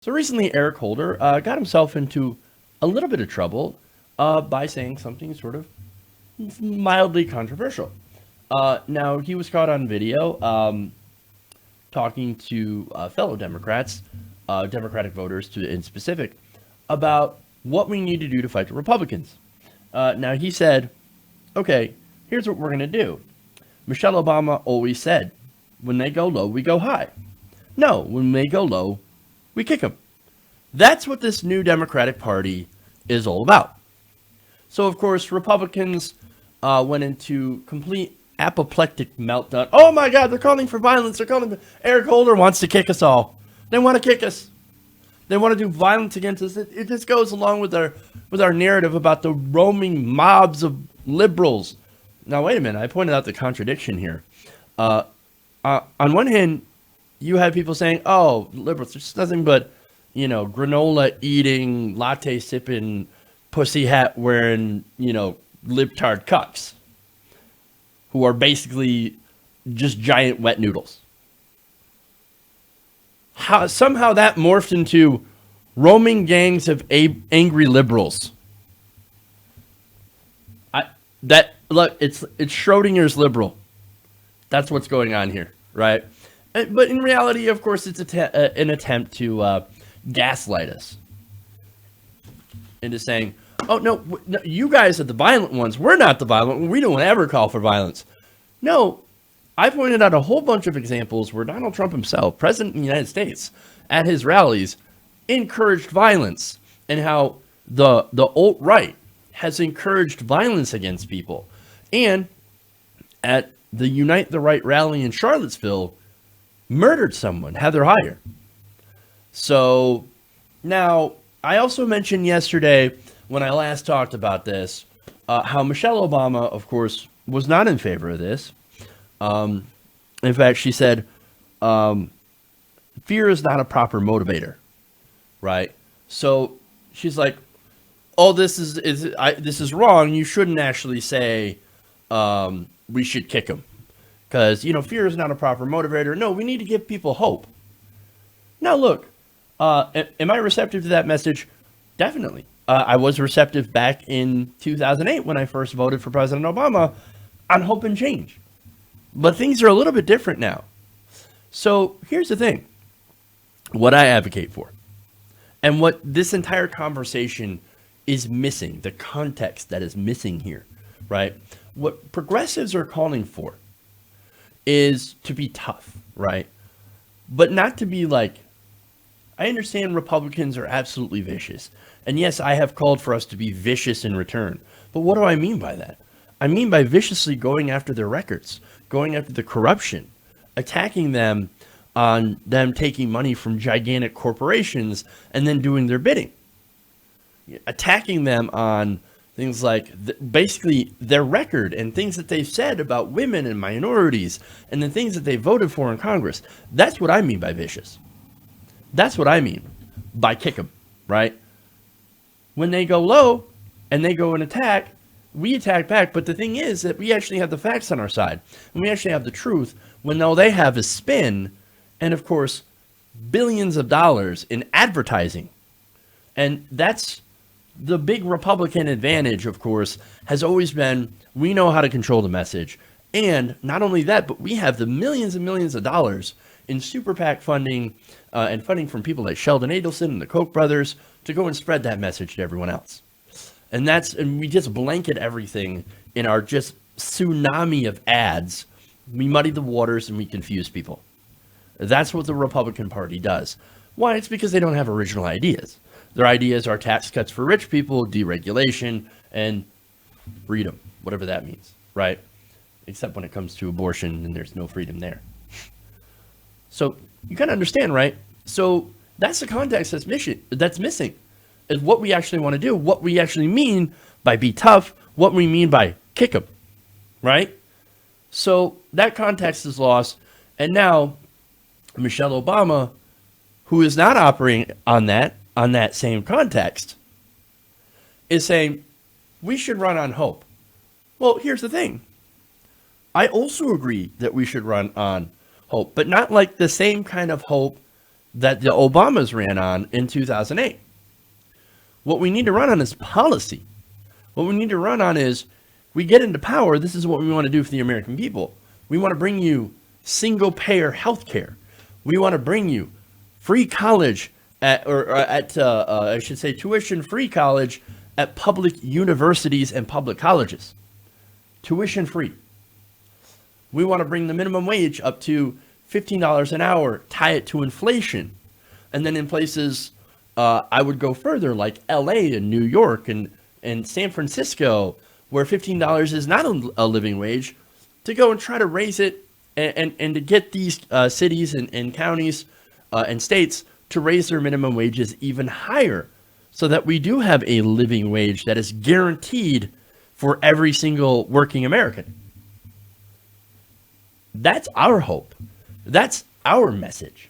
So recently, Eric Holder got himself into a little bit of trouble by saying something sort of mildly controversial. Now, he was caught on video talking to fellow Democrats, Democratic voters in specific, about what we need to do to fight the Republicans. Now, he said, okay, here's what we're going to do. Michelle Obama always said, when they go low, we go high. No, when they go low, we kick them. That's what this new Democratic Party is all about. So, of course, Republicans went into complete apoplectic meltdown. Oh my God, they're calling for violence. They're calling. Eric Holder wants to kick us all. They want to kick us. They want to do violence against us. It just goes along with our narrative about the roaming mobs of liberals. Now, wait a minute. I pointed out the contradiction here. On one hand, you have people saying, "Oh, liberals are just nothing but, granola eating, latte sipping, pussy hat wearing, libtard cucks, who are basically just giant wet noodles." Somehow that morphed into roaming gangs of angry liberals. Look, it's Schrodinger's liberal. That's what's going on here, right? But in reality, of course, it's an attempt to gaslight us into saying, "Oh no, you guys are the violent ones. We're not the violent ones. We don't ever call for violence." No, I pointed out a whole bunch of examples where Donald Trump himself, president of the United States, at his rallies, encouraged violence, and how the alt-right has encouraged violence against people. And at the Unite the Right rally in Charlottesville, murdered someone, Heather Heyer. So now, I also mentioned yesterday when I last talked about this, how Michelle Obama, of course, was not in favor of this. In fact, she said, fear is not a proper motivator, right? So she's like, "Oh, this is wrong. You shouldn't actually say we should kick him because fear is not a proper motivator. No, we need to give people hope." Now, look, am I receptive to that message? Definitely. I was receptive back in 2008 when I first voted for President Obama on hope and change. But things are a little bit different now. So here's the thing. What I advocate for, and what this entire conversation is missing, the context that is missing here, right? What progressives are calling for is to be tough, right? But not to be like, I understand Republicans are absolutely vicious. And yes, I have called for us to be vicious in return. But what do I mean by that? I mean by viciously going after their records, going after the corruption, attacking them on them taking money from gigantic corporations and then doing their bidding. Attacking them on things like basically their record and things that they've said about women and minorities and the things that they voted for in Congress. That's what I mean by vicious. That's what I mean by kick 'em, right? When they go low and they go and attack, we attack back. But the thing is that we actually have the facts on our side. And we actually have the truth when all they have is spin and, of course, billions of dollars in advertising. And that's the big Republican advantage, of course, has always been we know how to control the message. And not only that, but we have the millions and millions of dollars in super PAC funding and funding from people like Sheldon Adelson and the Koch brothers to go and spread that message to everyone else. And we just blanket everything in our just tsunami of ads. We muddy the waters and we confuse people. That's what the Republican Party does. Why? It's because they don't have original ideas. Their ideas are tax cuts for rich people, deregulation, and freedom, whatever that means, right? Except when it comes to abortion and there's no freedom there. So you kind of understand, right? So that's the context that's missing. Is what we actually want to do, what we actually mean by be tough, what we mean by kick 'em, right? So that context is lost, and now Michelle Obama, who is not operating on that same context, is saying we should run on hope. Well, here's the thing. I also agree that we should run on hope, but not like the same kind of hope that the Obamas ran on in 2008. What we need to run on is policy. What we need to run on is, we get into power, this is what we want to do for the American people. We want to bring you single-payer health care. We want to bring you free college I should say tuition-free college at public universities and public colleges. Tuition-free. We want to bring the minimum wage up to $15 an hour, tie it to inflation. And then in places, I would go further, like LA and New York and San Francisco, where $15 is not a living wage, to go and try to raise it and to get these cities and counties and states to raise their minimum wages even higher, so that we do have a living wage that is guaranteed for every single working American. That's our hope. That's our message.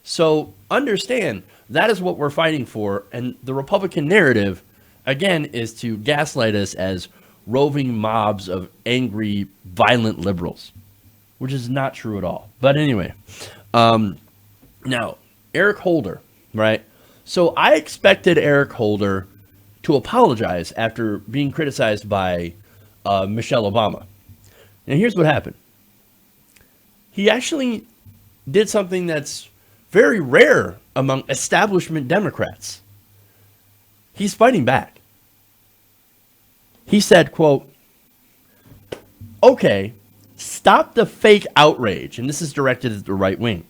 So understand, that is what we're fighting for. And the Republican narrative, again, is to gaslight us as roving mobs of angry, violent liberals, which is not true at all. But anyway, now, Eric Holder, right? So I expected Eric Holder to apologize after being criticized by Michelle Obama. And here's what happened. He actually did something that's very rare among establishment Democrats. He's fighting back. He said, quote, "Okay, stop the fake outrage." And this is directed at the right wing.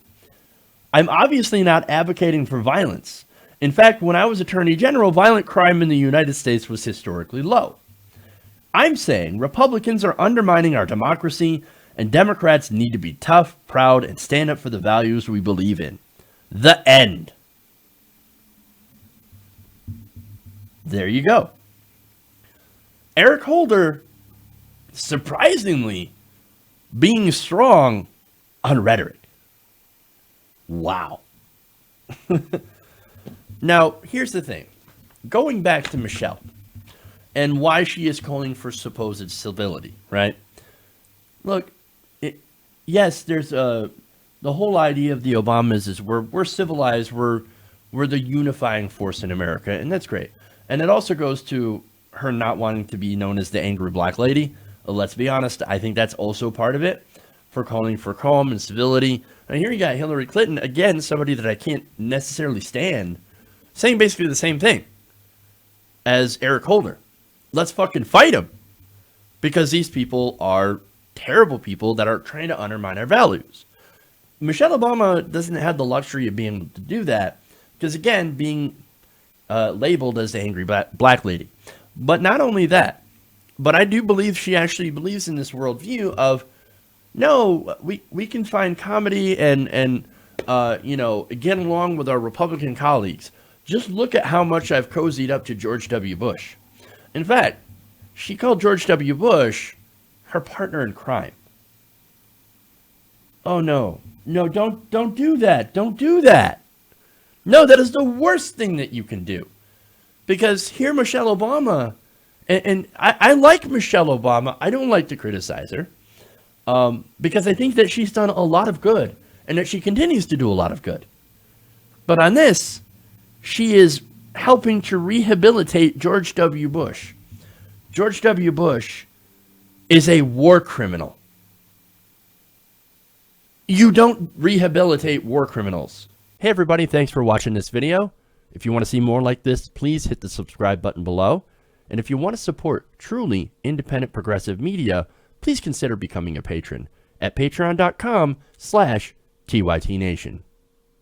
"I'm obviously not advocating for violence. In fact, when I was Attorney General, violent crime in the United States was historically low. I'm saying Republicans are undermining our democracy, and Democrats need to be tough, proud, and stand up for the values we believe in. The end." There you go. Eric Holder, surprisingly, being strong on rhetoric. Wow. Now, here's the thing. Going back to Michelle and why she is calling for supposed civility, right? Look, yes, there's the whole idea of the Obamas is we're civilized, we're the unifying force in America, and that's great. And it also goes to her not wanting to be known as the angry black lady. Let's be honest, I think that's also part of it, for calling for calm and civility. And here you got Hillary Clinton, again, somebody that I can't necessarily stand, saying basically the same thing as Eric Holder. Let's fucking fight him, because these people are terrible people that are trying to undermine our values. Michelle Obama doesn't have the luxury of being able to do that, because again, being labeled as the angry black lady. But not only that, but I do believe she actually believes in this worldview of, no, we can find comedy and get along with our Republican colleagues. Just look at how much I've cozied up to George W. Bush. In fact, she called George W. Bush her partner in crime. Oh no, don't do that. Don't do that. No, that is the worst thing that you can do. Because here Michelle Obama, and I like Michelle Obama. I don't like to criticize her. Because I think that she's done a lot of good, and that she continues to do a lot of good. But on this, she is helping to rehabilitate George W. Bush. George W. Bush is a war criminal. You don't rehabilitate war criminals. Hey everybody, thanks for watching this video. If you want to see more like this, please hit the subscribe button below. And if you want to support truly independent progressive media, please consider becoming a patron at patreon.com/TYTNation.